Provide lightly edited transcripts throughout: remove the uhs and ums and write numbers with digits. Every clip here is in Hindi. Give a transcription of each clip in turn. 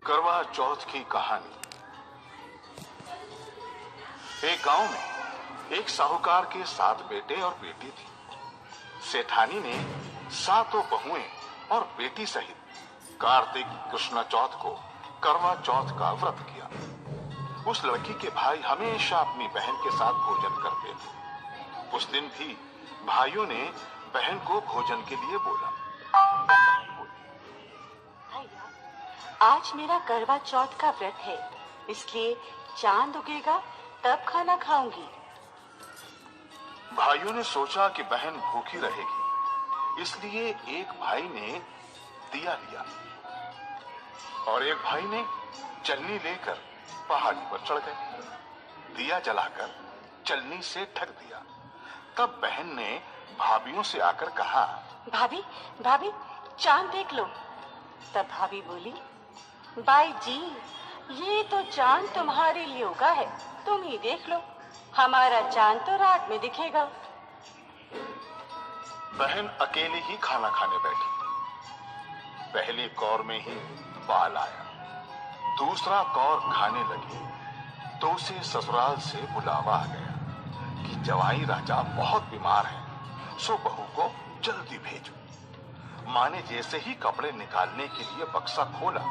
करवा चौथ की कहानी। एक गांव में एक साहूकार के 7 बेटे और बेटी थी। सेठानी ने 7 बहुएं और बेटी सहित कार्तिक कृष्ण चौथ को करवा चौथ का व्रत किया। उस लड़की के भाई हमेशा अपनी बहन के साथ भोजन करते थे। उस दिन भी भाइयों ने बहन को भोजन के लिए बोला। आज मेरा करवा चौथ का व्रत है, इसलिए चांद उगेगा तब खाना खाऊंगी। भाइयों ने सोचा कि बहन भूखी रहेगी, इसलिए एक भाई ने दिया लिया और एक भाई ने चलनी लेकर पहाड़ी पर चढ़ गए। दिया जलाकर चलनी से ढक दिया। तब बहन ने भाभियों से आकर कहा, भाभी भाभी चांद देख लो। तब भाभी बोली, बाई जी ये तो चांद तुम्हारे लिए उगा है, तुम ही देख लो, हमारा चांद तो रात में दिखेगा। बहन अकेली ही खाना खाने बैठी। पहले कौर में ही बाल आया। दूसरा कौर खाने लगी तो उसे ससुराल से बुलावा आ गया कि जवाई राजा बहुत बीमार है, सो बहू को जल्दी भेजो। माँ ने जैसे ही कपड़े निकालने के लिए बक्सा खोला,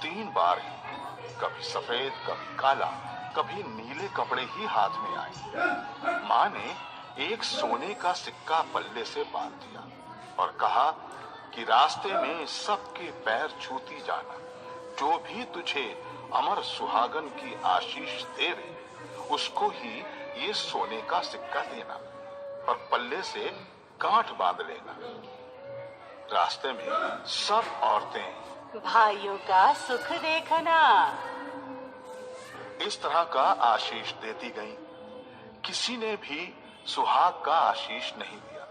3 बार ही कभी सफेद कभी काला कभी नीले कपड़े ही हाथ में आए। माँ ने एक सोने का सिक्का पल्ले से बांध दिया और कहा कि रास्ते में सबके पैर छूती जाना, जो भी तुझे अमर सुहागन की आशीष देवे उसको ही ये सोने का सिक्का देना और पल्ले से गांठ बांध लेना। रास्ते में सब औरतें भाइयों का सुख देखना, इस तरह का आशीष देती गईं। किसी ने भी सुहाग का आशीष नहीं दिया।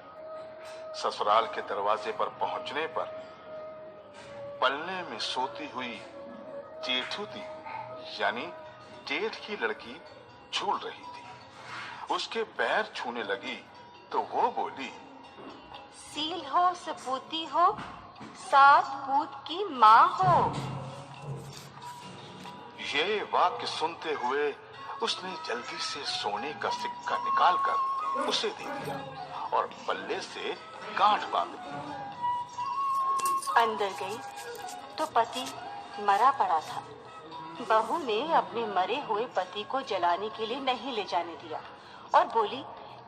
ससुराल के दरवाजे पर पहुंचने पर पलने में सोती हुई जेठुती यानी जेठ की लड़की झूल रही थी। उसके पैर छूने लगी तो वो बोली, सील हो सपूती हो, 7 पूत की माँ हो। ये वाक्य सुनते हुए उसने जल्दी से सोने का सिक्का निकालकर उसे दे दिया और पल्ले से गांठ बांध दी। अंदर गई तो पति मरा पड़ा था। बहू ने अपने मरे हुए पति को जलाने के लिए नहीं ले जाने दिया और बोली,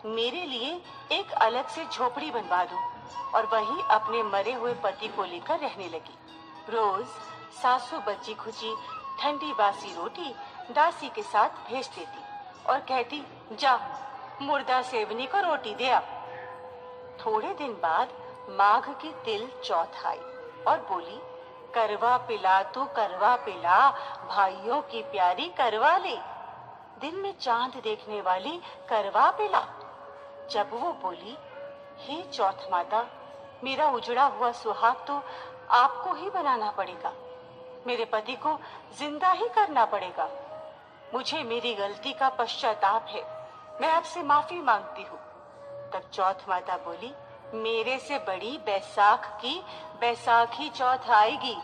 मेरे लिए एक अलग से झोपड़ी बनवा दो, और वही अपने मरे हुए पति को लेकर रहने लगी। रोज सासू बची खुची ठंडी बासी रोटी दासी के साथ भेज देती और कहती, जा मुर्दा सेवनी को रोटी दे आ। थोड़े दिन बाद माघ की तिल चौथ आई और बोली, करवा पिला तू करवा पिला, भाइयों की प्यारी करवा ले, दिन में चांद देखने वाली करवा पिला। जब वो बोली, हे चौथ माता, मेरा उजड़ा हुआ सुहाग तो आपको ही बनाना पड़ेगा, मेरे पति को जिंदा ही करना पड़ेगा। मुझे मेरी गलती का पश्चाताप है, मैं आपसे माफी मांगती हूँ। तब चौथ माता बोली, मेरे से बड़ी बैसाखी चौथ आएगी,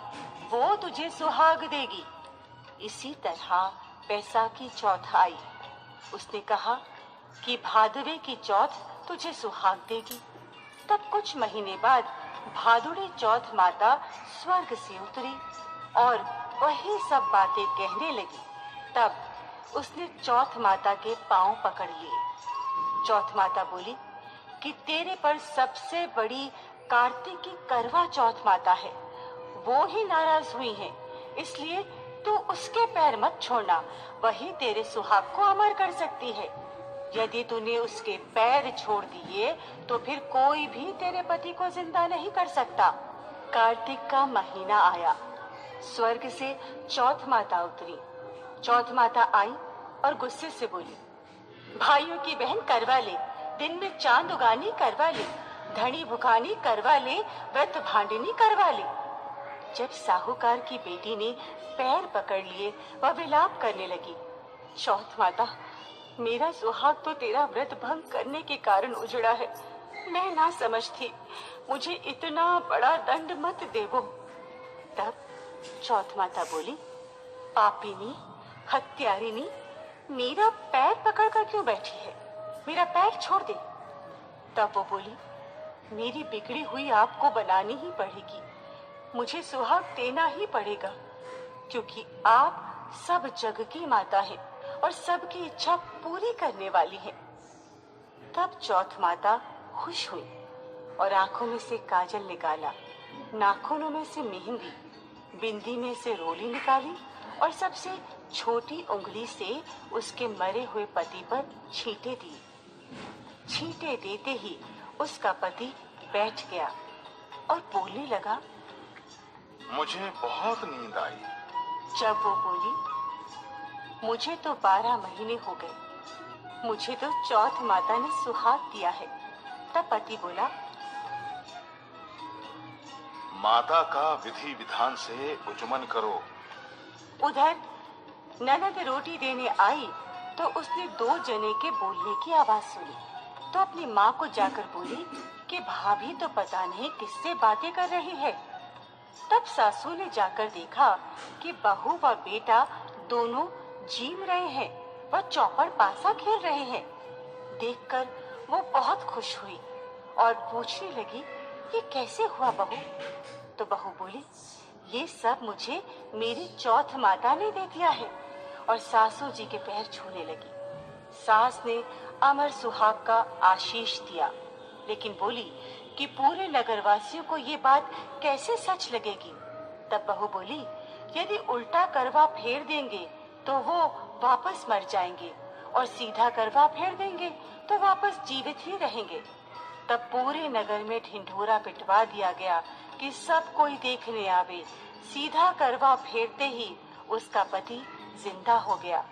वो तुझे सुहाग देगी। इसी तरह बैसाखी चौथ आई। उसने कहा कि भादवे की चौथ तुझे सुहाग देगी। तब कुछ महीने बाद भादुड़ी चौथ माता स्वर्ग से उतरी और वही सब बातें कहने लगी। तब उसने चौथ माता के पांव पकड़ लिए। चौथ माता बोली कि तेरे पर सबसे बड़ी कार्तिक की करवा चौथ माता है, वो ही नाराज हुई है, इसलिए तू उसके पैर मत छोड़ना, वही तेरे सुहाग को अमर कर सकती है। यदि तूने उसके पैर छोड़ दिए तो फिर कोई भी तेरे पति को जिंदा नहीं कर सकता। कार्तिक का महीना आया। स्वर्ग से चौथ माता उतरी। चौथ माता आई और गुस्से से बोली, भाइयों की बहन करवा ले, दिन में चांद उगानी करवा ले, धनी भुखानी करवा ले, व्रत भांडनी करवा ले। जब साहूकार की बेटी ने पैर पकड़ लिए वह विलाप करने लगी, चौथ माता, मेरा सुहाग तो तेरा व्रत भंग करने के कारण उजड़ा है, मैं ना समझ थी, मुझे इतना बड़ा दंड मत देवो। तब चौथ माता बोली, पापिनी, हत्यारिनी, मेरा पैर पकड़कर क्यों बैठी है? मेरा पैर छोड़ दे। तब वो बोली, मेरी बिगड़ी हुई आपको बनानी ही पड़ेगी, मुझे सुहाग देना ही पड़ेगा, क्योंकि आप सब जग की माता है और सबकी इच्छा पूरी करने वाली है। तब चौथ माता खुश हुई और आंखों में से काजल निकाला, नाखूनों में से मेहंदी, बिंदी में से रोली निकाली और सबसे छोटी उंगली से उसके मरे हुए पति पर छींटे दिए। छींटे देते ही उसका पति बैठ गया और बोलने लगा, मुझे बहुत नींद आई। जब वो बोली, मुझे तो 12 महीने हो गए, मुझे तो चौथ माता ने सुहाग दिया है। तब पति बोला, माता का विधि विधान से उजुमन करो। उधर ननद रोटी देने आई तो उसने 2 जने के बोलने की आवाज सुनी, तो अपनी माँ को जाकर बोली कि भाभी तो पता नहीं किससे बातें कर रही है। तब सासू ने जाकर देखा कि बहू व बेटा दोनों जीम रहे हैं व चौपड़ पासा खेल रहे हैं। देखकर वो बहुत खुश हुई और पूछने लगी, ये कैसे हुआ बहू? तो बहू बोली, ये सब मुझे मेरी चौथ माता ने दे दिया है। और सासू जी के पैर छूने लगी। सास ने अमर सुहाग का आशीष दिया, लेकिन बोली कि पूरे नगरवासियों को ये बात कैसे सच लगेगी। तब बहू बोली, यदि उल्टा करवा फेर देंगे तो वो वापस मर जाएंगे और सीधा करवा फेर देंगे तो वापस जीवित ही रहेंगे। तब पूरे नगर में ढिंढोरा पिटवा दिया गया कि सब कोई देखने आवे। सीधा करवा फेरते ही उसका पति जिंदा हो गया।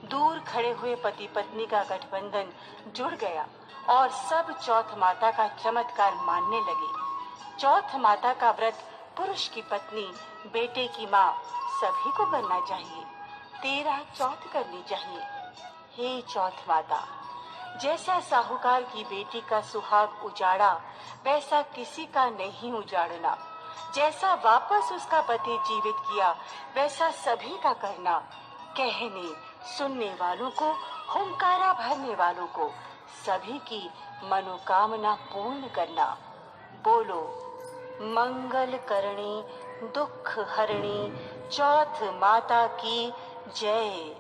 दूर खड़े हुए पति पत्नी का गठबंधन जुड़ गया और सब चौथ माता का चमत्कार मानने लगे। चौथ माता का व्रत पुरुष की पत्नी, बेटे की माँ सभी को करना चाहिए। 13 चौथ करनी चाहिए। हे चौथ माता, जैसा साहूकार की बेटी का सुहाग उजाड़ा वैसा किसी का नहीं उजाड़ना। जैसा वापस उसका पति जीवित किया वैसा सभी का करना। कहने सुनने वालों को, हुंकारा भरने वालों को सभी की मनोकामना पूर्ण करना। बोलो, मंगल करणी, दुख हरणी चौथ माता की जय।